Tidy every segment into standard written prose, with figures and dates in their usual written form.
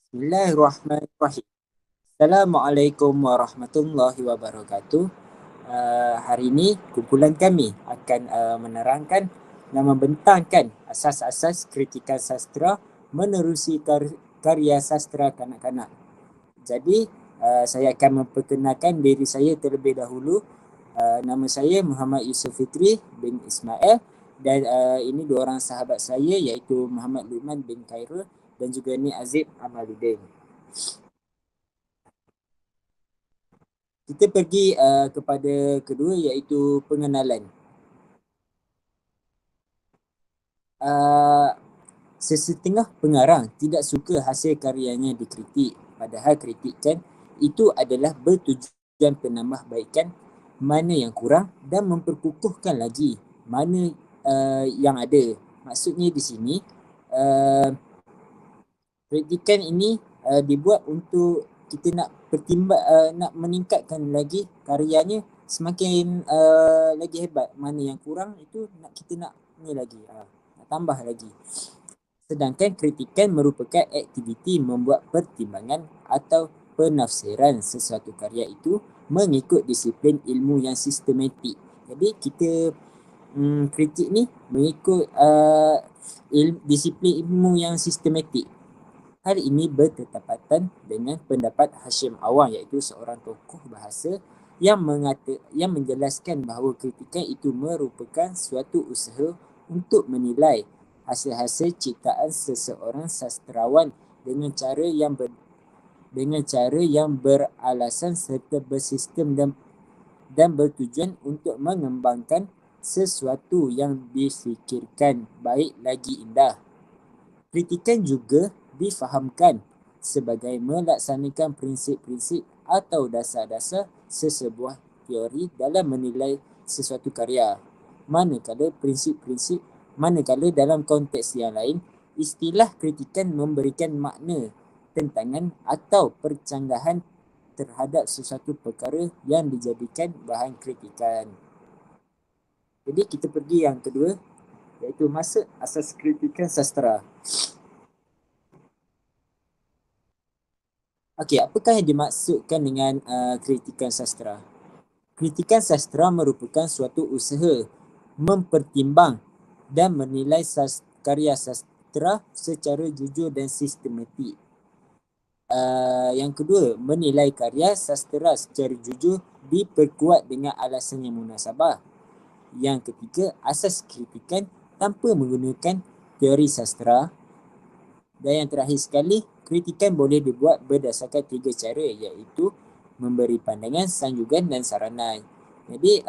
Bismillahirrahmanirrahim. Assalamualaikum warahmatullahi wabarakatuh. Hari ini kumpulan kami akan menerangkan dan membentangkan asas-asas kritikan sastra menerusi karya sastra kanak-kanak. Jadi, saya akan memperkenalkan diri saya terlebih dahulu. Nama saya Muhammad Yusof Fitri bin Ismail dan ini dua orang sahabat saya iaitu Muhammad Luqman bin Khairul dan juga ni Azib Amaluddin. Kita pergi kepada kedua iaitu pengenalan. Uh, Sesetengah pengarang tidak suka hasil karyanya dikritik. Padahal kritikan itu adalah bertujuan penambahbaikan mana yang kurang dan memperkukuhkan lagi mana yang ada. Maksudnya di sini uh, kritikan ini dibuat untuk kita nak pertimbang nak meningkatkan lagi karyanya semakin lagi hebat. Mana yang kurang itu nak kita nak ni lagi nak tambah lagi. Sedangkan kritikan merupakan aktiviti membuat pertimbangan atau penafsiran sesuatu karya itu mengikut disiplin ilmu yang sistematik. Jadi kita kritik ni mengikut disiplin ilmu yang sistematik. Hal ini bertepatan dengan pendapat Hashim Awang iaitu seorang tokoh bahasa yang menjelaskan bahawa kritikan itu merupakan suatu usaha untuk menilai hasil-hasil ciptaan seseorang sastrawan dengan cara yang beralasan serta bersistem dan bertujuan untuk mengembangkan sesuatu yang difikirkan baik lagi indah. Kritikan juga difahamkan sebagai melaksanakan prinsip-prinsip atau dasar-dasar sesebuah teori dalam menilai sesuatu karya. Manakala dalam konteks yang lain, istilah kritikan memberikan makna tentangan atau percanggahan terhadap sesuatu perkara yang dijadikan bahan kritikan. Jadi kita pergi yang kedua iaitu masuk asas kritikan sastra. Okey, apakah yang dimaksudkan dengan kritikan sastra? Kritikan sastra merupakan suatu usaha mempertimbang dan menilai karya sastra secara jujur dan sistematik. Yang kedua, menilai karya sastra secara jujur diperkuat dengan alasan yang munasabah. Yang ketiga, asas kritikan tanpa menggunakan teori sastra. Dan yang terakhir sekali, kritikan boleh dibuat berdasarkan 3 cara iaitu memberi pandangan, sanjungan dan saranan. Jadi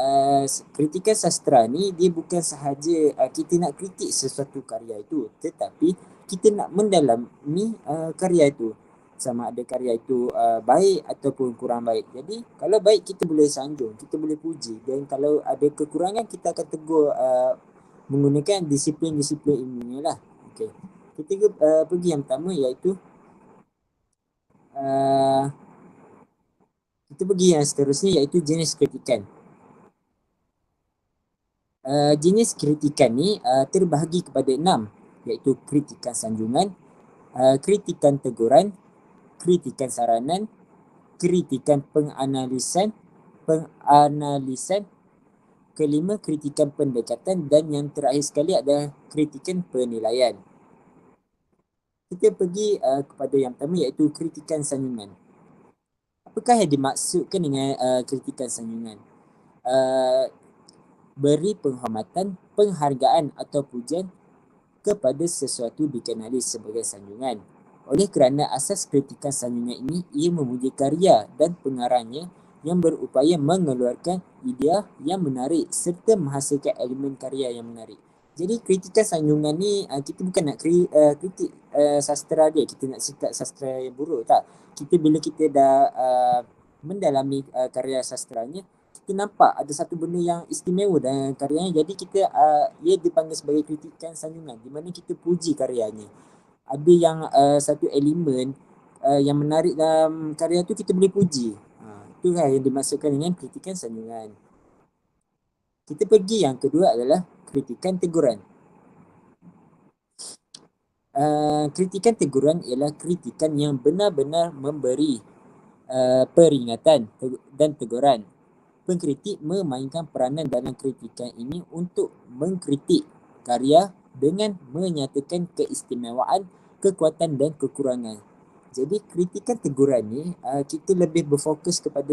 kritikan sastra ni dia bukan sahaja kita nak kritik sesuatu karya itu, tetapi kita nak mendalami karya itu. Sama ada karya itu baik ataupun kurang baik. Jadi kalau baik kita boleh sanjung, kita boleh puji, dan kalau ada kekurangan kita akan tegur menggunakan disiplin-disiplin ilmiah lah. Okay. Kita pergi yang pertama iaitu kita pergi yang seterusnya iaitu jenis kritikan. Jenis kritikan ni terbahagi kepada 6 iaitu kritikan sanjungan, kritikan teguran, kritikan saranan, kritikan penganalisan, kelima kritikan pendekatan dan yang terakhir sekali adalah kritikan penilaian. Kita pergi kepada yang pertama iaitu kritikan sanjungan. Apakah yang dimaksudkan dengan kritikan sanjungan? Beri penghormatan, penghargaan atau pujian kepada sesuatu dikenali sebagai sanjungan. Oleh kerana asas kritikan sanjungan ini, ia memuji karya dan pengarangnya yang berupaya mengeluarkan idea yang menarik serta menghasilkan elemen karya yang menarik. Jadi kritikan sanjungan ni kita bukan nak kritik sastra dia, kita nak cakap sastra yang buruk, tak. Kita bila kita dah mendalami karya sastranya, kita nampak ada satu benda yang istimewa dalam karyanya, jadi kita ia dipanggil sebagai kritikan sanjungan di mana kita puji karyanya. Ada yang satu elemen yang menarik dalam karya tu kita boleh puji. Itulah yang dimaksudkan dengan kritikan sanjungan. Kita pergi yang kedua adalah kritikan teguran. kritikan teguran ialah kritikan yang benar-benar memberi peringatan dan teguran. Pengkritik memainkan peranan dalam kritikan ini untuk mengkritik karya dengan menyatakan keistimewaan, kekuatan dan kekurangan. Jadi kritikan teguran ni kita lebih berfokus kepada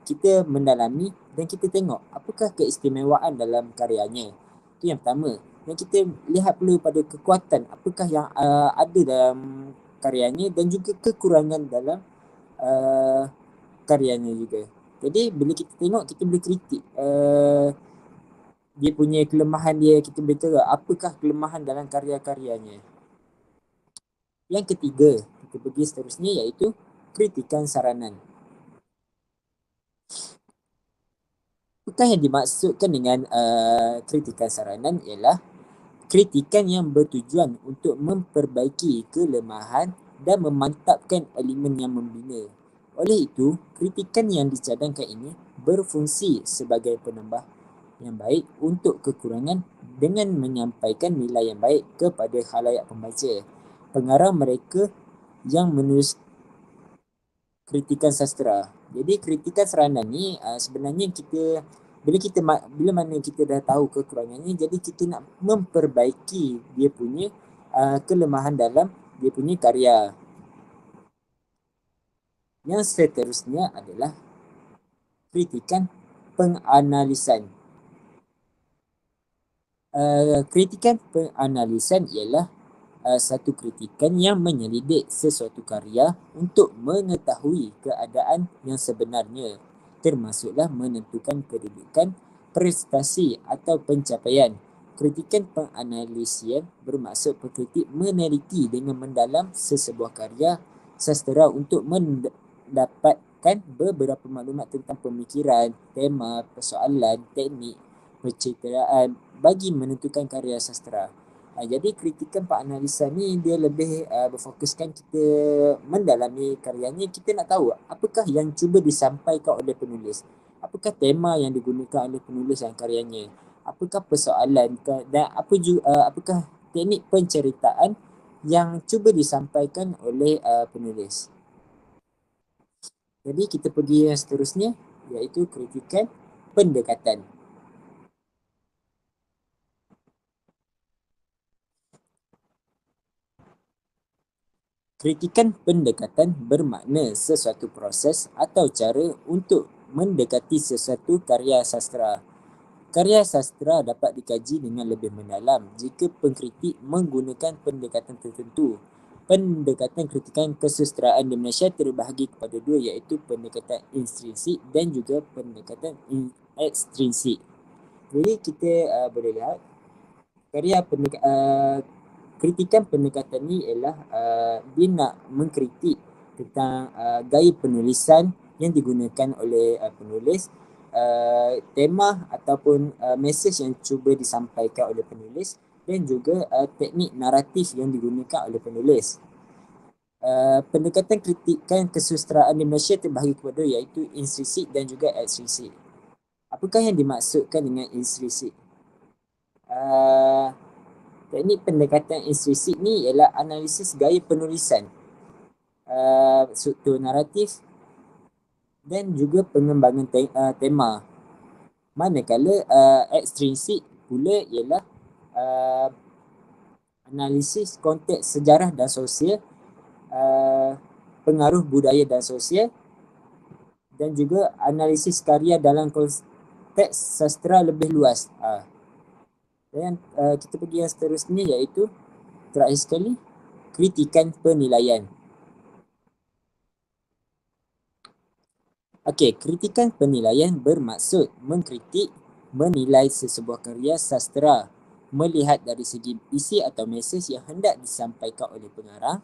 kita mendalami dan kita tengok apakah keistimewaan dalam karyanya. Itu yang pertama. Dan kita lihat perlu pada kekuatan apakah yang ada dalam karyanya dan juga kekurangan dalam karyanya juga. Jadi bila kita tengok kita boleh kritik dia punya kelemahan dia, kita boleh tahu apakah kelemahan dalam karya-karyanya. Yang ketiga, kita pergi seterusnya iaitu kritikan saranan. Apakah yang dimaksudkan dengan kritikan saranan ialah kritikan yang bertujuan untuk memperbaiki kelemahan dan memantapkan elemen yang membina. Oleh itu, kritikan yang dicadangkan ini berfungsi sebagai penambah yang baik untuk kekurangan dengan menyampaikan nilai yang baik kepada khalayak pembaca. Pengarang mereka yang menulis kritikan sastra. Jadi kritikan saranan ni sebenarnya bila mana kita dah tahu kekurangannya, jadi kita nak memperbaiki dia punya kelemahan dalam dia punya karya. Yang seterusnya adalah kritikan penganalisan. Kritikan penganalisan ialah satu kritikan yang menyelidik sesuatu karya untuk mengetahui keadaan yang sebenarnya, termasuklah menentukan kedudukan, prestasi atau pencapaian. Kritikan penganalisian bermaksud pengkritik meneliti dengan mendalam sesebuah karya sastera untuk mendapatkan beberapa maklumat tentang pemikiran, tema, persoalan, teknik, pencitraan bagi menentukan karya sastera. Jadi kritikan penganalisan ni dia lebih berfokuskan kita mendalami karyanya, kita nak tahu apakah yang cuba disampaikan oleh penulis, apakah tema yang digunakan oleh penulis dalam karyanya, apakah persoalan dan apakah teknik penceritaan yang cuba disampaikan oleh penulis. Jadi kita pergi yang seterusnya iaitu kritikan pendekatan. Kritikan pendekatan bermakna sesuatu proses atau cara untuk mendekati sesuatu karya sastera. Karya sastera dapat dikaji dengan lebih mendalam jika pengkritik menggunakan pendekatan tertentu. Pendekatan kritikan kesusasteraan di Malaysia terbahagi kepada dua iaitu pendekatan intrinsik dan juga pendekatan ekstrinsik. Jadi kita boleh lihat karya kritikan pendekatan ni ialah dia nak mengkritik tentang gaya penulisan yang digunakan oleh penulis, tema ataupun mesej yang cuba disampaikan oleh penulis dan juga teknik naratif yang digunakan oleh penulis. Pendekatan kritikan kesusasteraan di Malaysia terbahagi kepada iaitu intrinsik dan juga ekstrinsik. Apakah yang dimaksudkan dengan intrinsik? Teknik pendekatan intrinsik ni ialah analisis gaya penulisan, struktur naratif dan juga pengembangan tema. Manakala ekstrinsik pula ialah analisis konteks sejarah dan sosial, pengaruh budaya dan sosial dan juga analisis karya dalam konteks sastera lebih luas. Dan kita pergi yang seterusnya iaitu terakhir sekali kritikan penilaian. Okey, kritikan penilaian bermaksud mengkritik, menilai sesebuah karya sastera, melihat dari segi isi atau mesej yang hendak disampaikan oleh pengarang.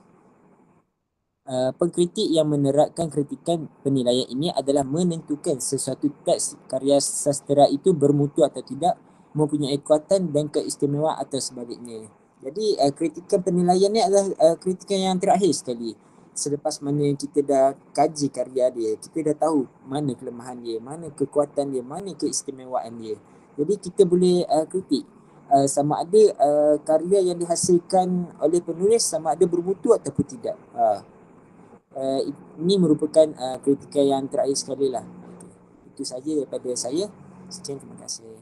Pengkritik yang menerapkan kritikan penilaian ini adalah menentukan sesuatu teks karya sastera itu bermutu atau tidak, mempunyai kekuatan dan keistimewaan atau sebaliknya. Jadi kritikan penilaian ni adalah kritikan yang terakhir sekali. Selepas mana kita dah kaji karya dia, kita dah tahu mana kelemahan dia, mana kekuatan dia, mana keistimewaan dia. Jadi kita boleh kritik. sama ada karya yang dihasilkan oleh penulis sama ada bermutu ataupun tidak. Ini merupakan kritikan yang terakhir sekali lah. Itu saja daripada saya. Sekian, terima kasih.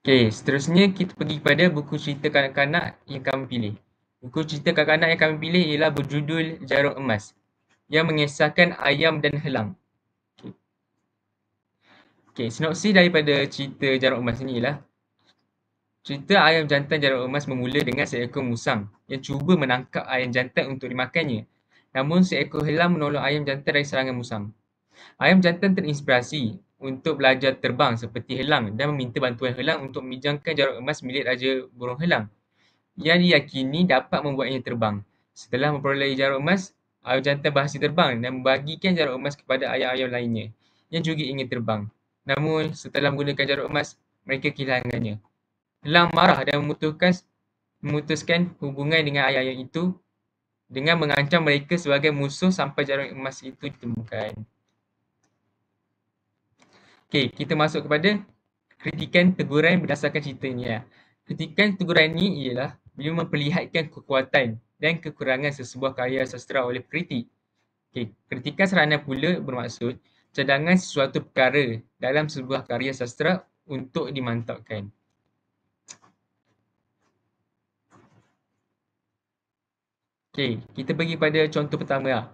Okey, seterusnya kita pergi kepada buku cerita kanak-kanak yang kami pilih. Buku cerita kanak-kanak yang kami pilih ialah berjudul Jarum Emas yang mengisahkan ayam dan helang. Okey. Okey, sinopsis daripada cerita Jarum Emas ini ialah cerita ayam jantan jarum emas bermula dengan seekor musang yang cuba menangkap ayam jantan untuk dimakannya. Namun seekor helang menolong ayam jantan dari serangan musang. Ayam jantan terinspirasi untuk belajar terbang seperti helang dan meminta bantuan helang untuk meminjamkan jarum emas milik Raja Burung Helang yang diyakini dapat membuatnya terbang. Setelah memperoleh jarum emas, ayam jantan berhasil terbang dan membagikan jarum emas kepada ayam-ayam lainnya yang juga ingin terbang. Namun setelah menggunakan jarum emas, mereka kehilangannya. Helang marah dan memutuskan hubungan dengan ayam-ayam itu dengan mengancam mereka sebagai musuh sampai jarum emas itu ditemukan. Okey, kita masuk kepada kritikan teguran berdasarkan cerita ini lah. Kritikan teguran ini ialah bila memperlihatkan kekuatan dan kekurangan sesebuah karya sastera oleh kritik. Okey, kritikan seranan pula bermaksud cadangan sesuatu perkara dalam sebuah karya sastera untuk dimantapkan. Okey, kita pergi pada contoh pertama lah.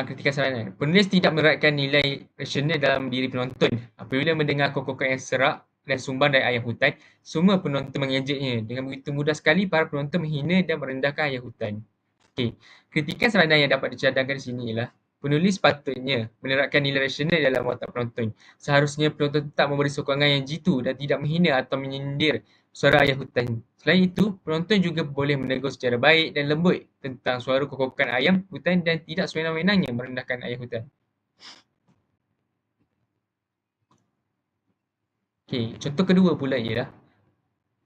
Kritikan saranan. Penulis tidak meneratkan nilai rasional dalam diri penonton. Apabila mendengar kokokan yang serak dan sumbang dari ayam hutan, semua penonton mengejeknya. Dengan begitu mudah sekali para penonton menghina dan merendahkan ayam hutan. Okey, kritikan saranan yang dapat dicadangkan di sini ialah penulis patutnya meneratkan nilai rasional dalam watak penonton. Seharusnya penonton tetap memberi sokongan yang jitu dan tidak menghina atau menyindir suara ayam hutan. Selain itu, penonton juga boleh menegur secara baik dan lembut tentang suara kokokan ayam hutan dan tidak sewenang-wenangnya merendahkan ayam hutan. Okey, contoh kedua pula ialah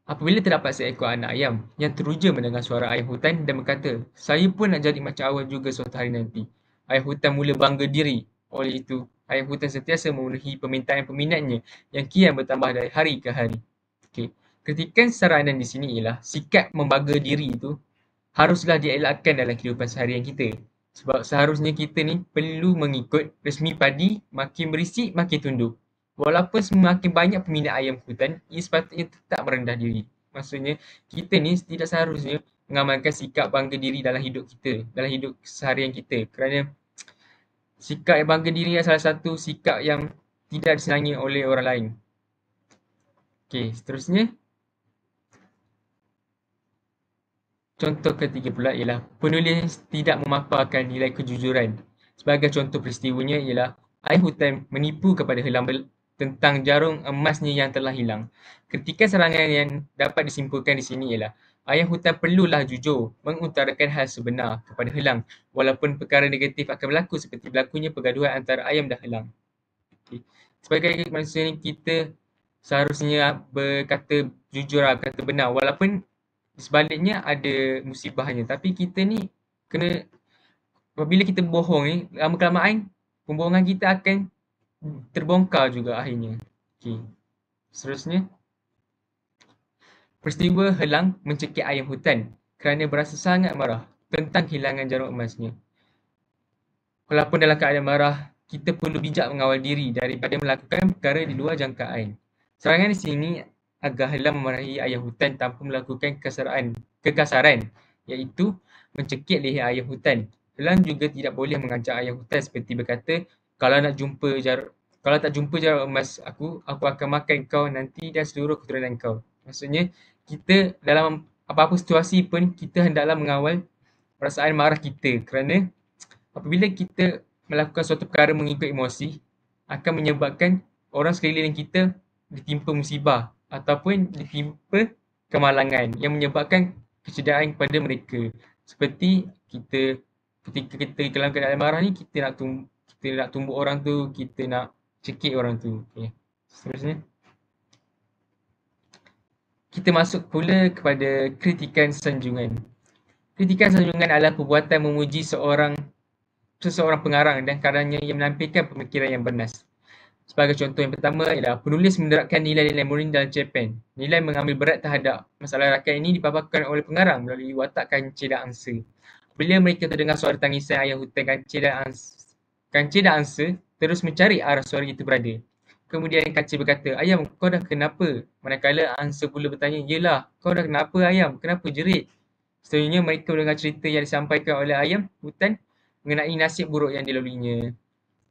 apabila terdapat seekor anak ayam yang teruja mendengar suara ayam hutan dan berkata, "Saya pun nak jadi macam awak juga suatu hari nanti." Ayam hutan mula bangga diri. Oleh itu, ayam hutan sentiasa memenuhi permintaan peminatnya yang kian bertambah dari hari ke hari. Okey, kritikan saranan di sini ialah sikap membangga diri itu haruslah dielakkan dalam kehidupan seharian kita. Sebab seharusnya kita ni perlu mengikut resmi padi, makin berisik makin tunduk. Walaupun semakin banyak peminat ayam hutan, ia sepatutnya tetap merendah diri. Maksudnya, kita ni tidak seharusnya mengamalkan sikap bangga diri dalam hidup kita, dalam hidup seharian kita. Kerana sikap bangga diri adalah salah satu sikap yang tidak disenangi oleh orang lain. Okey, seterusnya. Contoh ketiga pula ialah penulis tidak memaparkan nilai kejujuran. Sebagai contoh peristiwanya ialah ayam hutan menipu kepada helang tentang jarum emasnya yang telah hilang. Kritikan serangan yang dapat disimpulkan di sini ialah ayam hutan perlulah jujur mengutarakan hal sebenar kepada helang walaupun perkara negatif akan berlaku seperti berlakunya pergaduhan antara ayam dan helang. Okay. Sebagai manusia ni kita seharusnya berkata jujur, berkata benar walaupun sebaliknya ada musibahnya. Tapi kita ni kena, apabila kita bohong ni, lama-kelamaan pembohongan kita akan terbongkar juga akhirnya. Okey. Seterusnya, peristiwa helang mencekik ayam hutan kerana berasa sangat marah tentang kehilangan jarum emasnya. Walaupun dalam keadaan marah, kita perlu bijak mengawal diri daripada melakukan perkara di luar jangkaan. Serangan di sini agar helang memarahi ayam hutan tanpa melakukan kekasaran, iaitu mencekik leher ayam hutan. Helang juga tidak boleh mengancam ayam hutan seperti berkata, kalau tak jumpa jarum emas aku akan makan kau nanti dan seluruh keturunan kau. Maksudnya, kita dalam apa-apa situasi pun, kita hendaklah mengawal perasaan marah kita kerana apabila kita melakukan suatu perkara mengikut emosi, akan menyebabkan orang sekeliling kita ditimpa musibah ataupun ditimpa kemalangan yang menyebabkan kecederaan kepada mereka. Seperti kita ketika kita dalam keadaan marah ni, kita nak tumbuk orang tu, kita nak cekik orang tu. Okay. Seterusnya, kita masuk pula kepada kritikan sanjungan. Kritikan sanjungan adalah perbuatan memuji seorang seseorang pengarang dan karannya yang menampilkan pemikiran yang bernas. Sebagai contoh yang pertama ialah penulis menerapkan nilai-nilai moral dalam cerpen. Nilai mengambil berat terhadap masalah rakyat ini dipaparkan oleh pengarang melalui watak kancil dan angsa. Bila mereka terdengar suara tangisan ayam hutan kancil dan angsa terus mencari arah suara itu berada. Kemudian kancil berkata, "Ayam, kau dah kenapa?" Manakala angsa pula bertanya, "Yelah, kau dah kenapa ayam? Kenapa jerit?" Seterusnya mereka mendengar cerita yang disampaikan oleh ayam hutan mengenai nasib buruk yang dilaluinya.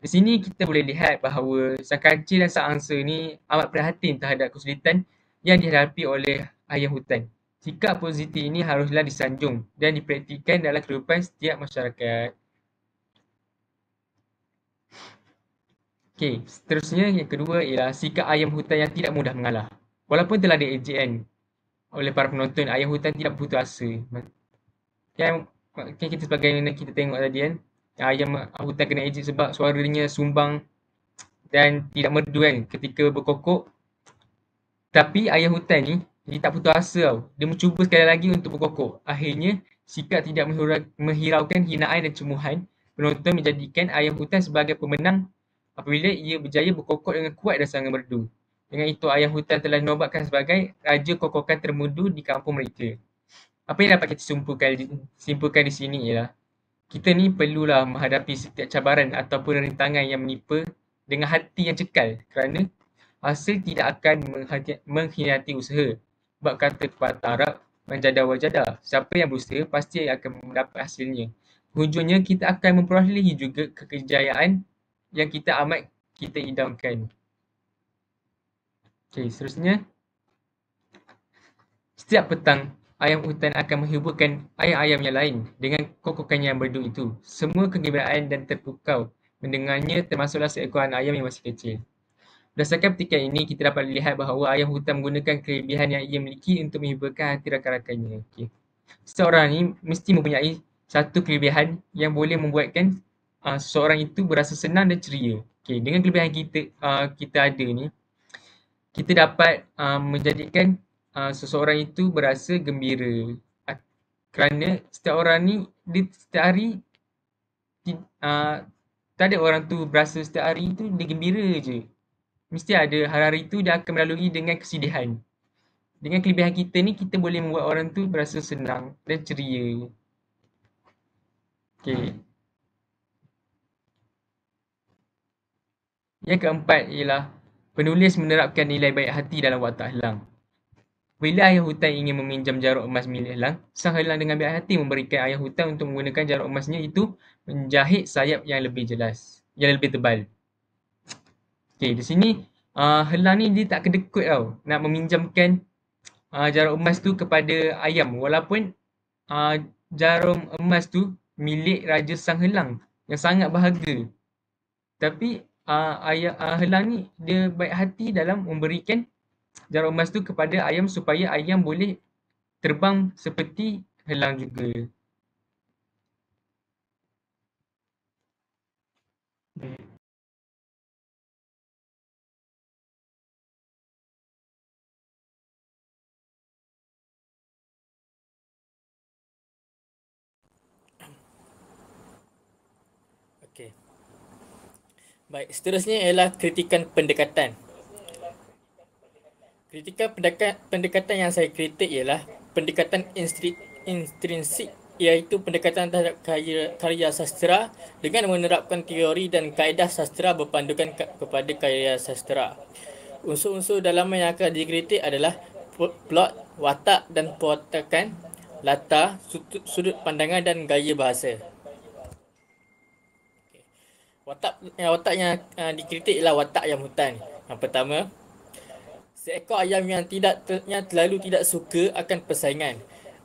Di sini kita boleh lihat bahawa sang kancil dan sang angsa ni amat prihatin terhadap kesulitan yang dihadapi oleh ayam hutan. Sikap positif ini haruslah disanjung dan dipraktikkan dalam kehidupan setiap masyarakat. Okey, seterusnya yang kedua ialah sikap ayam hutan yang tidak mudah mengalah. Walaupun telah diejekkan oleh para penonton, ayam hutan tidak putus asa. Kan kita sebagaimana kita tengok tadi kan, ayam hutan kena ejek sebab suaranya sumbang dan tidak merdu kan ketika berkokok. Tapi ayam hutan ni dia tak putus asa tau. Dia mencuba sekali lagi untuk berkokok. Akhirnya sikap tidak menghiraukan hinaan dan cemuhan penonton menjadikan ayam hutan sebagai pemenang apabila ia berjaya berkokok dengan kuat dan sangat merdu. Dengan itu ayam hutan telah dinobatkan sebagai raja kokokan termerdu di kampung mereka. Apa yang dapat kita simpulkan di sini ialah kita ni perlulah menghadapi setiap cabaran ataupun rintangan yang menimpa dengan hati yang cekal kerana hasil tidak akan mengkhianati usaha. Bab kata pepatah Arab, "Manjada wajada." Siapa yang berusaha pasti akan mendapat hasilnya. Hujungnya kita akan memperolehi juga kejayaan yang kita idamkan. Okey, seterusnya. Setiap petang, ayam hutan akan menghiburkan ayam-ayam yang lain dengan kokokannya yang merdu itu. Semua kegembiraan dan terpukau mendengarnya termasuklah seekor anak ayam yang masih kecil. Berdasarkan petikan ini, kita dapat lihat bahawa ayam hutan menggunakan kelebihan yang ia miliki untuk menghiburkan hati rakan-rakannya. Okay. Seseorang ni mesti mempunyai satu kelebihan yang boleh membuatkan seseorang itu berasa senang dan ceria. Okay. Dengan kelebihan kita ada ni, kita dapat menjadikan seseorang itu berasa gembira. Kerana setiap orang ni, dia setiap hari, tak ada orang tu berasa setiap hari tu dia gembira je. Mesti ada hari-hari tu dia akan melalui dengan kesedihan. Dengan kelebihan kita ni, kita boleh membuat orang tu berasa senang dan ceria. Okay. Yang keempat ialah penulis menerapkan nilai baik hati dalam watak helang. Bila ayam hutan ingin meminjam jarum emas milik helang, sang helang dengan baik hati memberikan ayam hutan untuk menggunakan jarum emasnya itu menjahit sayap yang lebih tebal. Okay, di sini helang ni dia tak kedekut tau nak meminjamkan jarum emas tu kepada ayam walaupun jarum emas tu milik Raja Sang Helang yang sangat berharga. Tapi helang ni dia baik hati dalam memberikan jarum emas tu kepada ayam supaya ayam boleh terbang seperti helang juga. Okey. Baik, seterusnya ialah kritikan pendekatan. Kritikan pendekatan yang saya kritik ialah pendekatan intrinsik, iaitu pendekatan terhadap karya sastera dengan menerapkan teori dan kaedah sastera berpandukan kepada karya sastera. Unsur-unsur dalaman yang akan dikritik adalah plot, watak dan perwatakan, latar, sudut pandangan dan gaya bahasa. Watak yang dikritik ialah watak ayam hutan. Yang pertama, seekor ayam yang terlalu tidak suka akan persaingan.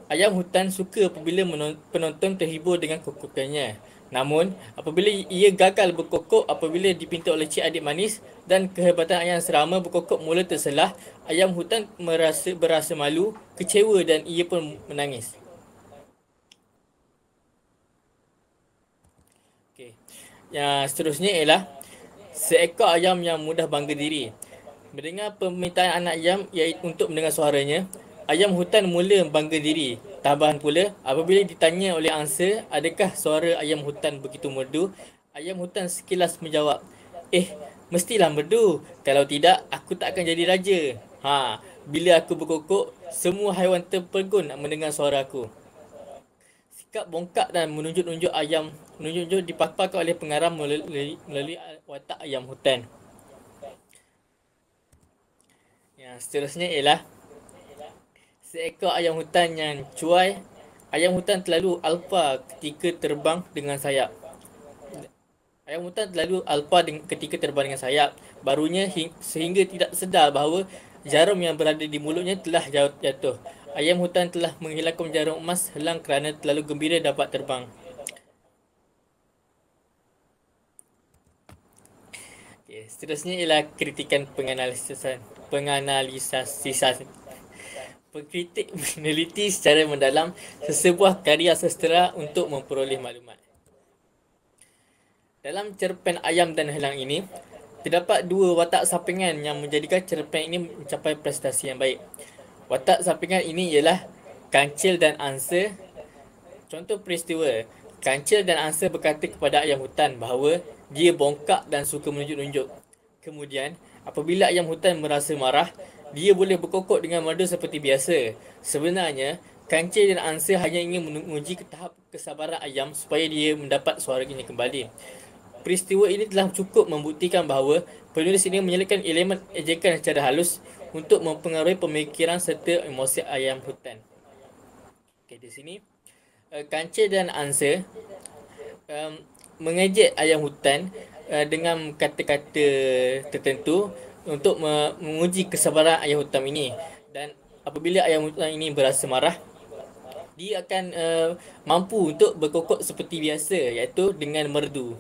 Ayam hutan suka apabila penonton terhibur dengan kokokannya. Namun, apabila ia gagal berkokok apabila dipinta oleh cik adik manis dan kehebatan ayam serama berkokok mula terselah, ayam hutan berasa malu, kecewa dan ia pun menangis. Okay. Yang seterusnya ialah seekor ayam yang mudah bangga diri. Mendengar permintaan anak ayam iaitu untuk mendengar suaranya, ayam hutan mula bangga diri. Tambahan pula, apabila ditanya oleh angsa, adakah suara ayam hutan begitu merdu? Ayam hutan sekilas menjawab, mestilah merdu. Kalau tidak, aku tak akan jadi raja. Bila aku berkokok, semua haiwan terpegun nak mendengar suara aku. Sikap bongkak dan menunjuk-nunjuk dipaparkan oleh pengarang melalui watak ayam hutan. Yang seterusnya ialah seekor ayam hutan yang cuai. Ayam hutan terlalu alpa ketika terbang dengan sayap. Barunya sehingga tidak sedar bahawa jarum yang berada di mulutnya telah jatuh. Ayam hutan telah menghilangkan jarum emas helang kerana terlalu gembira dapat terbang. Seterusnya ialah kritikan penganalisan. Pengkritik meneliti secara mendalam sesebuah karya sastera untuk memperoleh maklumat. Dalam cerpen Ayam dan Helang ini, terdapat dua watak sampingan yang menjadikan cerpen ini mencapai prestasi yang baik. Watak sampingan ini ialah kancil dan angsa. Contoh peristiwa, kancil dan angsa berkata kepada ayam hutan bahawa dia bongkak dan suka menunjuk-nunjuk. Kemudian, apabila ayam hutan merasa marah, dia boleh berkokok dengan merdu seperti biasa. Sebenarnya, kancil dan angsa hanya ingin menguji tahap kesabaran ayam supaya dia mendapat suaranya kembali. Peristiwa ini telah cukup membuktikan bahawa penulis ini menyelipkan elemen ejekan secara halus untuk mempengaruhi pemikiran serta emosi ayam hutan. Di sini, kancil dan angsa mengejek ayam hutan dengan kata-kata tertentu untuk menguji kesabaran ayam hutan ini. Dan apabila ayam hutan ini berasa marah, dia akan mampu untuk berkokok seperti biasa, iaitu dengan merdu.